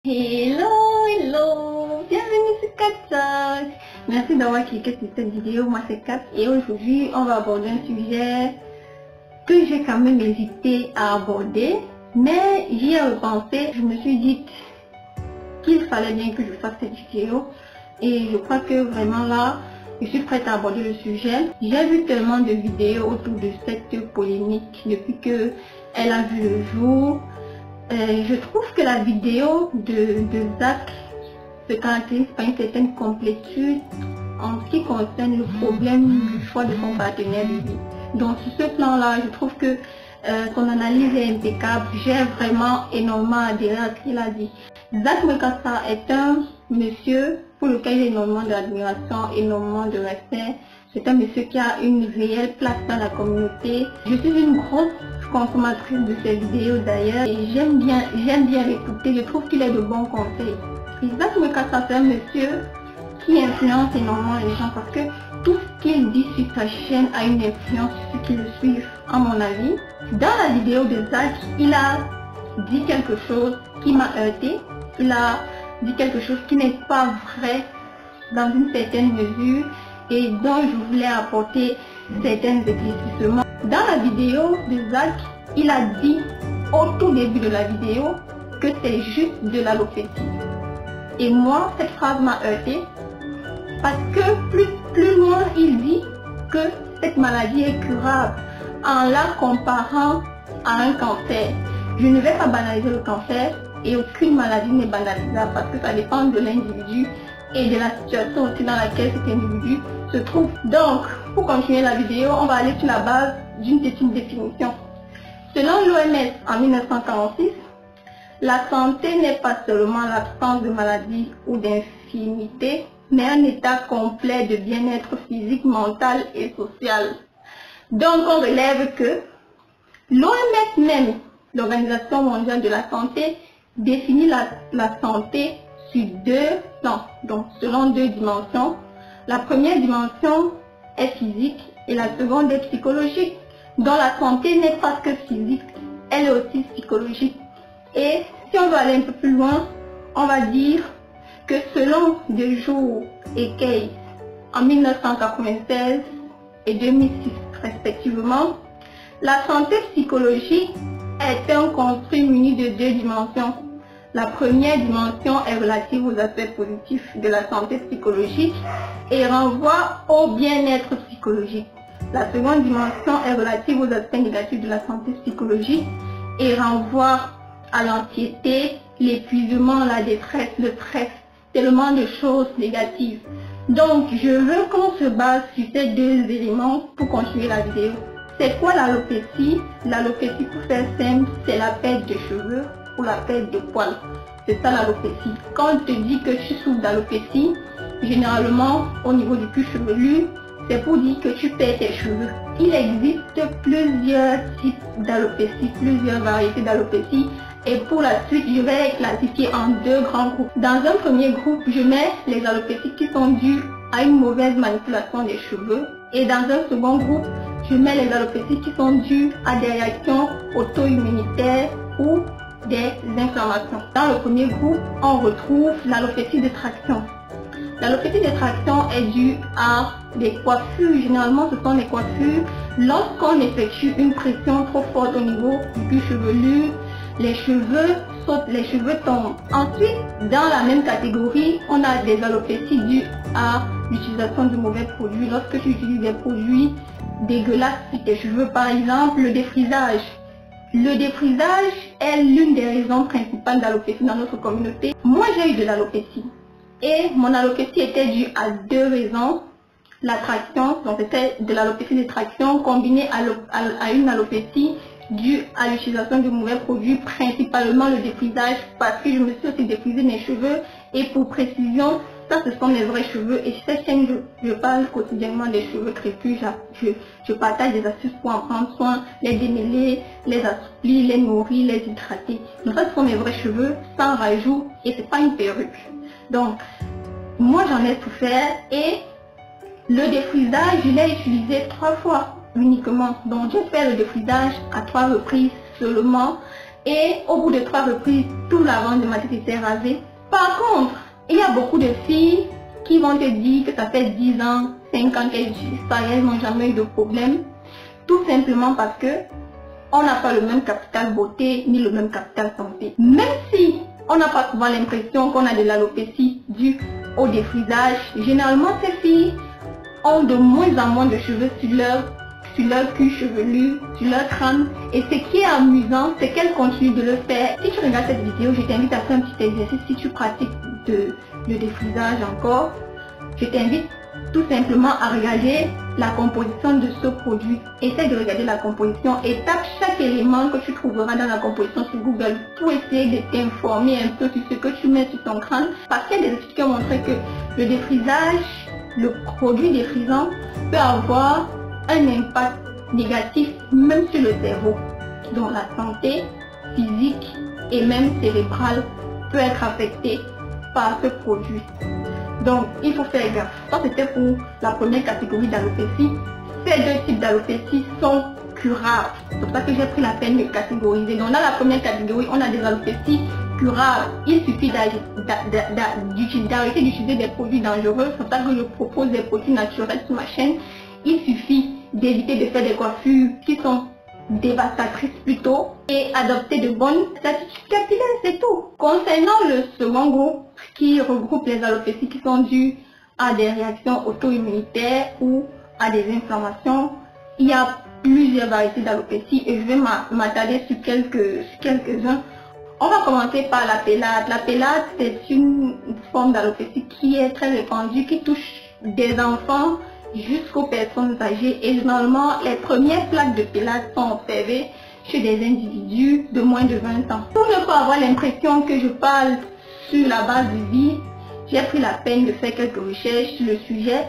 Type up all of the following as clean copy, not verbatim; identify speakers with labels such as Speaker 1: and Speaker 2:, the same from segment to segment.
Speaker 1: Hello, hello, bienvenue sur Kat. Merci d'avoir cliqué sur cette vidéo. Moi c'est Kat et aujourd'hui on va aborder un sujet que j'ai quand même hésité à aborder, mais j'y ai repensé. Je me suis dit qu'il fallait bien que je fasse cette vidéo et je crois que vraiment là je suis prête à aborder le sujet. J'ai vu tellement de vidéos autour de cette polémique depuis que elle a vu le jour. Je trouve que la vidéo de Zach se caractérise par une certaine complétude en ce qui concerne le problème du choix de son partenaire de vie. Donc sur ce plan-là, je trouve que son analyse est impeccable. J'ai vraiment énormément adhéré à ce qu'il a dit. Zach Mwekassa est un monsieur pour lequel j'ai énormément d'admiration, énormément de respect. C'est un monsieur qui a une réelle place dans la communauté. Je suis une grosse consommatrice de ses vidéos d'ailleurs et j'aime bien l'écouter. Je trouve qu'il a de bons conseils. Zach Mwekassa, c'est un monsieur qui influence énormément les gens parce que tout ce qu'il dit sur sa chaîne a une influence sur ceux qui le suivent, à mon avis. Dans la vidéo de Zach, il a dit quelque chose qui m'a heurté. Il a dit quelque chose qui n'est pas vrai dans une certaine mesure et dont je voulais apporter certains éclaircissements. Dans la vidéo de Zach, il a dit au tout début de la vidéo que c'est juste de l'alopécie. Et moi, cette phrase m'a heurté parce que plus loin, il dit que cette maladie est curable en la comparant à un cancer. Je ne vais pas banaliser le cancer et aucune maladie n'est banalisable parce que ça dépend de l'individu et de la situation aussi dans laquelle cet individu se trouve. Donc, pour continuer la vidéo, on va aller sur la base d'une petite définition. Selon l'OMS en 1946, la santé n'est pas seulement l'absence de maladie ou d'infirmité, mais un état complet de bien-être physique, mental et social. Donc, on relève que l'OMS même, l'Organisation mondiale de la santé, définit la santé sur deux plans, donc selon deux dimensions. La première dimension est physique et la seconde est psychologique. Donc la santé n'est pas que physique, elle est aussi psychologique. Et si on veut aller un peu plus loin, on va dire que selon Dejour et Kay, en 1996 et 2006 respectivement, la santé psychologique est un construit muni de deux dimensions. La première dimension est relative aux aspects positifs de la santé psychologique et renvoie au bien-être psychologique. La seconde dimension est relative aux aspects négatifs de la santé psychologique et renvoie à l'anxiété, l'épuisement, la détresse, le stress, tellement de choses négatives. Donc, je veux qu'on se base sur ces deux éléments pour continuer la vidéo. C'est quoi l'alopécie? L'alopécie, pour faire simple, c'est la perte de cheveux ou la perte de poils. C'est ça l'alopécie. Quand on te dit que tu souffres d'alopécie, généralement au niveau du cuir chevelu, c'est pour dire que tu perds tes cheveux. Il existe plusieurs types d'alopécie, plusieurs variétés d'alopécie. Et pour la suite, je vais les classifier en deux grands groupes. Dans un premier groupe, je mets les alopécies qui sont dues à une mauvaise manipulation des cheveux. Et dans un second groupe, je mets les alopécies qui sont dues à des réactions auto-immunitaires ou des inflammations. Dans le premier groupe, on retrouve l'alopécie de traction. L'alopécie de traction est due à des coiffures. Généralement, ce sont des coiffures. Lorsqu'on effectue une pression trop forte au niveau du cuir chevelu, les cheveux sautent, les cheveux tombent. Ensuite, dans la même catégorie, on a des alopécies dues à l'utilisation de mauvais produits. Lorsque tu utilises des produits dégueulasses sur tes cheveux, par exemple le défrisage. Le défrisage est l'une des raisons principales d'alopécie dans notre communauté. Moi, j'ai eu de l'alopécie. Et mon alopécie était due à deux raisons. La traction, donc c'était de l'alopécie de traction combinée à une alopécie due à l'utilisation de mauvais produits, principalement le défrisage, parce que je me suis aussi défrisé mes cheveux. Et pour précision, ça ce sont mes vrais cheveux. Et sur cette chaîne, je parle quotidiennement des cheveux crépus. Je partage des astuces pour en prendre soin, les démêler, les assouplir, les nourrir, les hydrater. Donc ça ce sont mes vrais cheveux, sans rajout, et c'est pas une perruque. Donc, moi j'en ai souffert et le défrisage, je l'ai utilisé 3 fois uniquement. Donc, j'ai fait le défrisage à 3 reprises seulement et au bout de 3 reprises, tout l'avant de ma tête était rasé. Par contre, il y a beaucoup de filles qui vont te dire que ça fait 10 ans, 5 ans qu'elles utilisent ça et elles n'ont jamais eu de problème. Tout simplement parce que on n'a pas le même capital beauté ni le même capital santé. Même si on n'a pas souvent l'impression qu'on a de l'alopécie due au défrisage, généralement ces filles ont de moins en moins de cheveux sur leur cuir chevelu, sur leur crâne. Et ce qui est amusant, c'est qu'elles continuent de le faire. Si tu regardes cette vidéo, je t'invite à faire un petit exercice. Si tu pratiques le défrisage encore, je t'invite tout simplement à regarder la composition de ce produit. Essaye de regarder la composition et tape chaque élément que tu trouveras dans la composition sur Google pour essayer de t'informer un peu sur ce que tu mets sur ton crâne. Parce qu'il y a des études qui ont montré que le défrisage, le produit défrisant peut avoir un impact négatif même sur le cerveau. Donc la santé physique et même cérébrale peut être affectée par ce produit. Donc il faut faire gaffe. Ça c'était pour la première catégorie d'alopécie. Ces deux types d'alopécie sont curables. C'est pour ça que j'ai pris la peine de catégoriser. Donc dans la première catégorie, on a des alopécies curables. Il suffit d'arrêter d'utiliser des produits dangereux. C'est pour ça que je propose des produits naturels sur ma chaîne. Il suffit d'éviter de faire des coiffures qui sont dévastatrices plutôt et adopter de bonnes attitudes capillaires, c'est tout. Concernant le second groupe qui regroupe les alopécies qui sont dues à des réactions auto-immunitaires ou à des inflammations, il y a plusieurs variétés d'alopécie et je vais m'attarder sur quelques-uns. On va commencer par la pélade. La pélade, c'est une forme d'alopécie qui est très répandue, qui touche des enfants jusqu'aux personnes âgées. Et généralement, les premières plaques de pélade sont observées chez des individus de moins de 20 ans. Pour ne pas avoir l'impression que je parle sur la base du vide, j'ai pris la peine de faire quelques recherches sur le sujet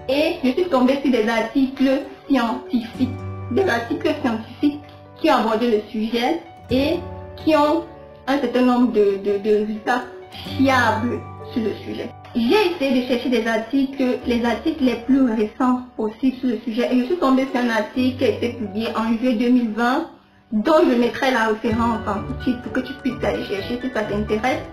Speaker 1: et je suis tombée sur des articles scientifiques. Des articles scientifiques qui ont abordé le sujet et qui ont un certain nombre de résultats fiables sur le sujet. J'ai essayé de chercher les articles les plus récents possibles sur le sujet et je suis tombée sur un article qui a été publié en juillet 2020 dont je mettrai la référence en tout pour que tu puisses aller chercher si ça t'intéresse,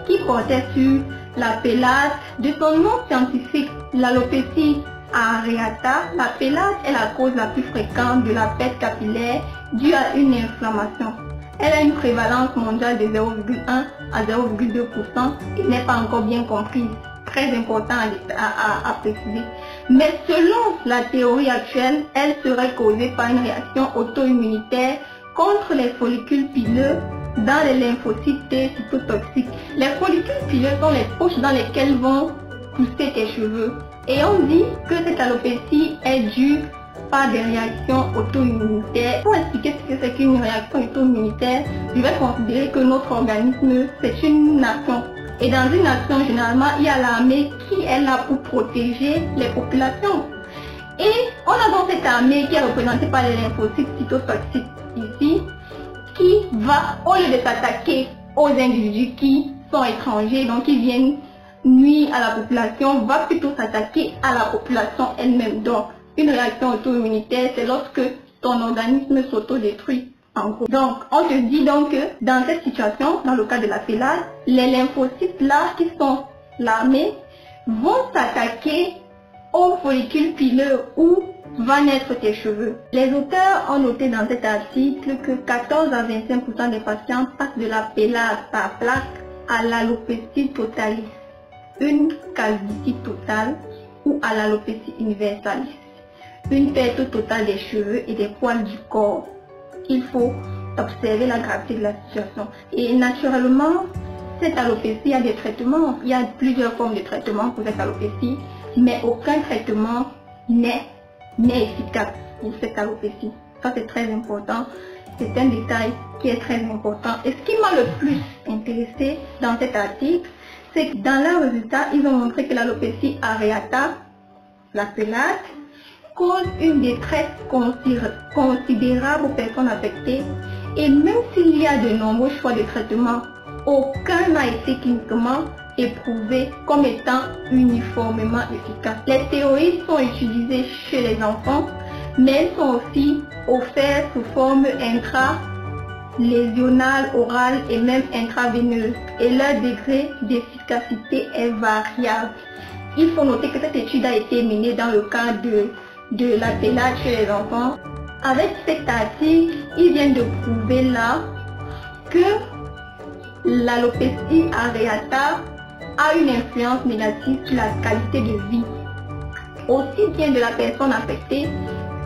Speaker 1: qui portait sur la pélade. De son nom scientifique, l'alopécie areata, la pélade est la cause la plus fréquente de la perte capillaire due à une inflammation. Elle a une prévalence mondiale de 0,1 à 0,2% et n'est pas encore bien comprise. Très important à préciser. Mais selon la théorie actuelle, elle serait causée par une réaction auto-immunitaire contre les follicules pileux dans les lymphocytes T cytotoxiques. Les follicules pileux sont les poches dans lesquelles vont pousser tes cheveux. Et on dit que cette alopécie est due par des réactions auto-immunitaires. Pour expliquer ce que c'est qu'une réaction auto-immunitaire, je vais considérer que notre organisme, c'est une nation. Et dans une nation, généralement, il y a l'armée qui est là pour protéger les populations. Et on a donc cette armée qui est représentée par les lymphocytes cytotoxiques ici, qui va, au lieu de s'attaquer aux individus qui sont étrangers, donc qui viennent nuire à la population, va plutôt s'attaquer à la population elle-même. Donc, une réaction auto-immunitaire, c'est lorsque ton organisme s'autodétruit. Donc, on te dit donc que dans cette situation, dans le cas de la pélade, les lymphocytes là qui sont l'armée vont s'attaquer aux follicules pileux où va naître tes cheveux. Les auteurs ont noté dans cet article que 14 à 25% des patients passent de la pélade par plaque à l'alopécie totalis, une calvitie totale ou à l'alopécie universalis, une perte totale des cheveux et des poils du corps. Il faut observer la gravité de la situation. Et naturellement, cette alopécie, il y a des traitements. Il y a plusieurs formes de traitement pour cette alopécie, mais aucun traitement n'est efficace pour cette alopécie. Ça, c'est très important. C'est un détail qui est très important. Et ce qui m'a le plus intéressé dans cet article, c'est que dans leurs résultats, ils ont montré que l'alopécie areata, la pélade, cause une détresse considérable aux personnes affectées et même s'il y a de nombreux choix de traitement, aucun n'a été cliniquement éprouvé comme étant uniformément efficace. Les théories sont utilisées chez les enfants, mais elles sont aussi offertes sous forme lésionale, orale et même intraveineuse. Et leur degré d'efficacité est variable. Il faut noter que cette étude a été menée dans le cadre de la pélade chez les enfants. Avec cet article, ils viennent de prouver là que l'alopécie areata a une influence négative sur la qualité de vie, aussi bien de la personne affectée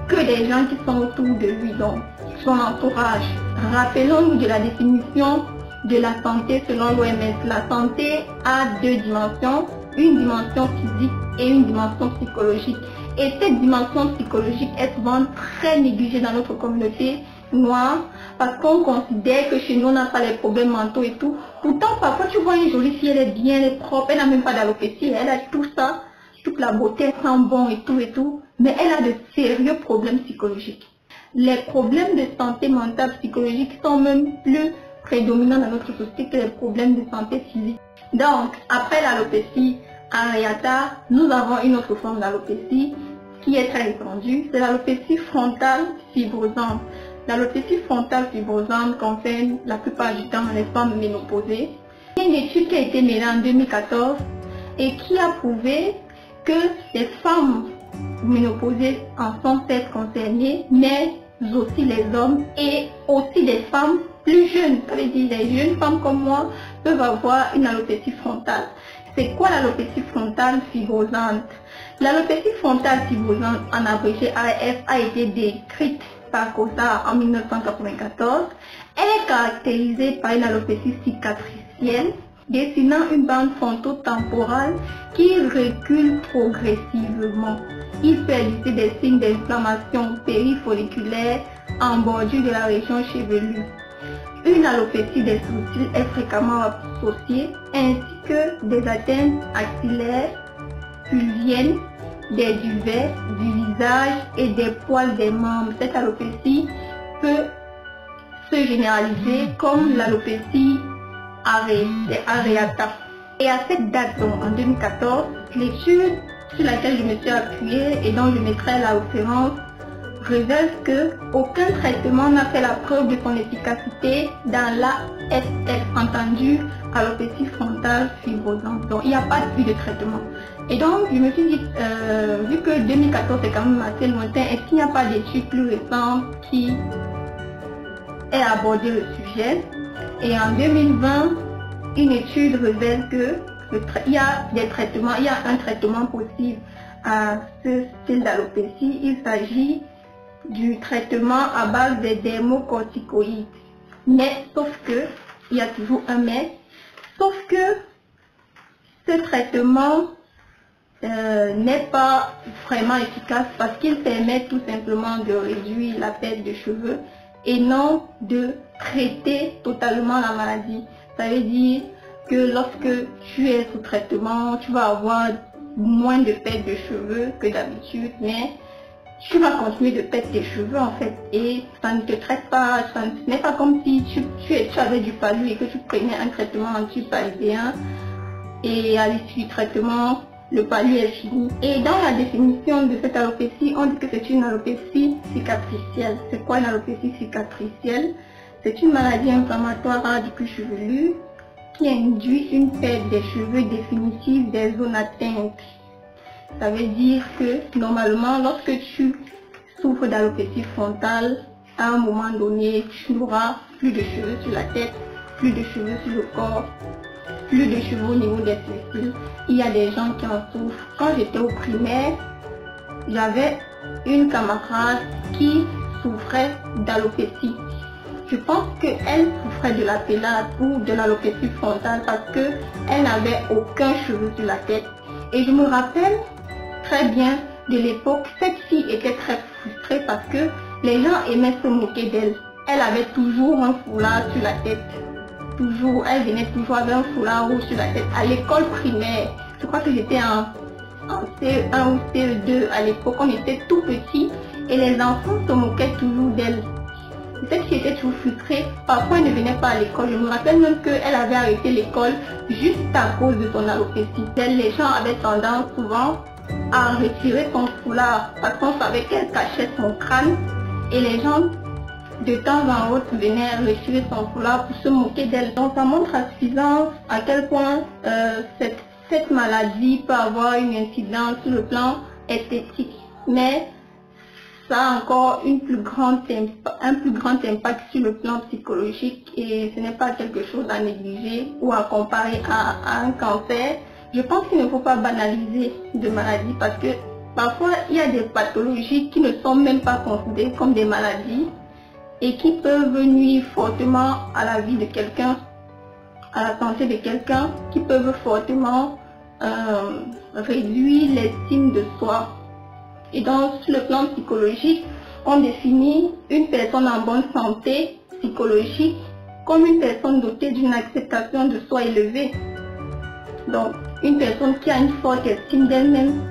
Speaker 1: que des gens qui sont autour de lui, donc son entourage. Rappelons-nous de la définition de la santé selon l'OMS. La santé a deux dimensions, une dimension physique et une dimension psychologique. Et cette dimension psychologique est souvent très négligée dans notre communauté noire parce qu'on considère que chez nous on n'a pas les problèmes mentaux et tout. Pourtant parfois tu vois une jolie fille, elle est bien, elle est propre, elle n'a même pas d'alopécie, elle a tout ça, toute la beauté, elle sent bon et tout, mais elle a de sérieux problèmes psychologiques. Les problèmes de santé mentale psychologique sont même plus prédominants dans notre société que les problèmes de santé physique. Donc après l'alopécie areata, nous avons une autre forme d'alopécie qui est très répandue, c'est l'alopécie frontale fibrosante. L'alopécie frontale fibrosante concerne la plupart du temps les femmes ménopausées. Il y a une étude qui a été menée en 2014 et qui a prouvé que les femmes ménopausées en sont peut-être concernées, mais aussi les hommes et aussi des femmes plus jeunes. Ça veut dire les jeunes femmes comme moi peuvent avoir une alopécie frontale. C'est quoi l'alopécie frontale fibrosante? L'alopécie frontale fibrosante, en abrégé AF, a été décrite par Costa en 1994. Elle est caractérisée par une alopécie cicatricielle, dessinant une bande frontotemporale qui recule progressivement. Il peut exister des signes d'inflammation périfolliculaire en bordure de la région chevelue. Une alopécie des sourcils est fréquemment associée, ainsi que des atteintes axillaires, pulviennes, des duvets, du visage et des poils des membres. Cette alopécie peut se généraliser comme l'alopécie areata. Et à cette date, donc en 2014, l'étude sur laquelle je me suis appuyée et dont je mettrai la référence révèle que aucun traitement n'a fait la preuve de son efficacité dans l'AFF, entendu alopécie frontale fibrosante. Donc il n'y a pas eu de traitement. Et donc je me suis dit, vu que 2014 est quand même assez lointain, est-ce qu'il n'y a pas d'études plus récentes qui aient abordé le sujet? Et en 2020, une étude révèle que il y a des traitements, il y a un traitement possible à ce style d'alopécie. Il s'agit du traitement à base des dermocorticoïdes. Mais sauf que, il y a toujours un mais, sauf que ce traitement n'est pas vraiment efficace parce qu'il permet tout simplement de réduire la perte de cheveux et non de traiter totalement la maladie. Ça veut dire que lorsque tu es sous traitement, tu vas avoir moins de perte de cheveux que d'habitude, mais tu vas continuer de perdre tes cheveux en fait, et ça ne te traite pas, ce n'est pas comme si tu avais du palu et que tu prenais un traitement anti-paludéen et à l'issue du traitement, le palu est fini. Et dans la définition de cette alopécie, on dit que c'est une alopécie cicatricielle. C'est quoi une alopécie cicatricielle? C'est une maladie inflammatoire du cuir chevelu qui induit une perte des cheveux définitive des zones atteintes. Ça veut dire que normalement, lorsque tu souffres d'alopécie frontale, à un moment donné, tu n'auras plus de cheveux sur la tête, plus de cheveux sur le corps, plus de cheveux au niveau des sourcils. Il y a des gens qui en souffrent. Quand j'étais au primaire, j'avais une camarade qui souffrait d'alopécie. Je pense qu'elle souffrait de la pélade ou de l'alopécie frontale parce qu'elle n'avait aucun cheveu sur la tête. Et je me rappelle très bien de l'époque, cette fille était très frustrée parce que les gens aimaient se moquer d'elle. Elle avait toujours un foulard sur la tête. Toujours, elle venait toujours avec un foulard rouge sur la tête. À l'école primaire, je crois que j'étais en CE1 ou CE2 à l'époque, on était tout petits et les enfants se moquaient toujours d'elle. Cette fille était toujours frustrée, parfois elle ne venait pas à l'école. Je me rappelle même qu'elle avait arrêté l'école juste à cause de son alopécie. Les gens avaient tendance souvent à retirer son foulard parce qu'on savait qu'elle cachait son crâne et les gens de temps en autre venait retirer son foulard pour se moquer d'elle. Donc ça montre à suffisance à quel point cette maladie peut avoir une incidence sur le plan esthétique. Mais ça a encore un plus grand impact sur le plan psychologique et ce n'est pas quelque chose à négliger ou à comparer à un cancer. Je pense qu'il ne faut pas banaliser de maladies parce que parfois il y a des pathologies qui ne sont même pas considérées comme des maladies et qui peuvent nuire fortement à la vie de quelqu'un, à la santé de quelqu'un, qui peuvent fortement réduire l'estime de soi. Et donc, sur le plan psychologique, on définit une personne en bonne santé psychologique comme une personne dotée d'une acceptation de soi élevée. Donc, une personne qui a une forte estime d'elle-même.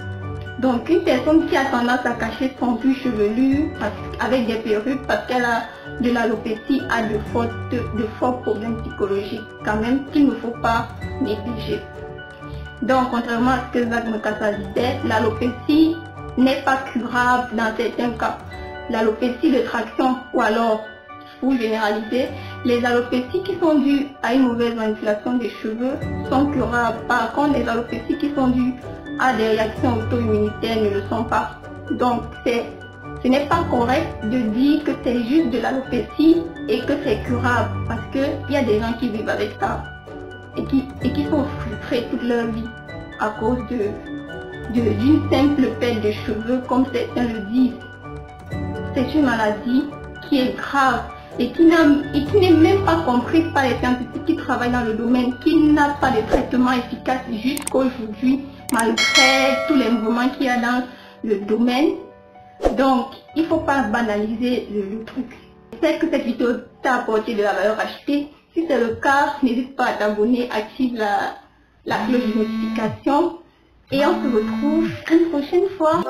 Speaker 1: Donc, une personne qui a tendance à cacher son cuir chevelu avec des perruques parce qu'elle a de l'alopécie a de forts problèmes psychologiques quand même qu'il ne faut pas négliger. Donc, contrairement à ce que Zach Mekassa disait, l'alopécie n'est pas curable dans certains cas. L'alopécie de traction ou alors, pour généraliser, les alopécies qui sont dues à une mauvaise manipulation des cheveux sont curables. Par contre, les alopécies qui sont dues à des réactions auto-immunitaires ne le sont pas. Donc, ce n'est pas correct de dire que c'est juste de l'alopécie et que c'est curable parce qu'il y a des gens qui vivent avec ça et qui sont frustrés toute leur vie à cause d'une simple perte de cheveux, comme certains le disent. C'est une maladie qui est grave et qui n'est même pas comprise par les scientifiques qui travaillent dans le domaine, qui n'a pas de traitement efficace jusqu'aujourd'hui, malgré tous les mouvements qu'il y a dans le domaine. Donc, il ne faut pas banaliser le truc. J'espère que cette vidéo t'a apporté de la valeur ajoutée. Si c'est le cas, n'hésite pas à t'abonner, active la cloche de notification. Et on se retrouve une prochaine fois.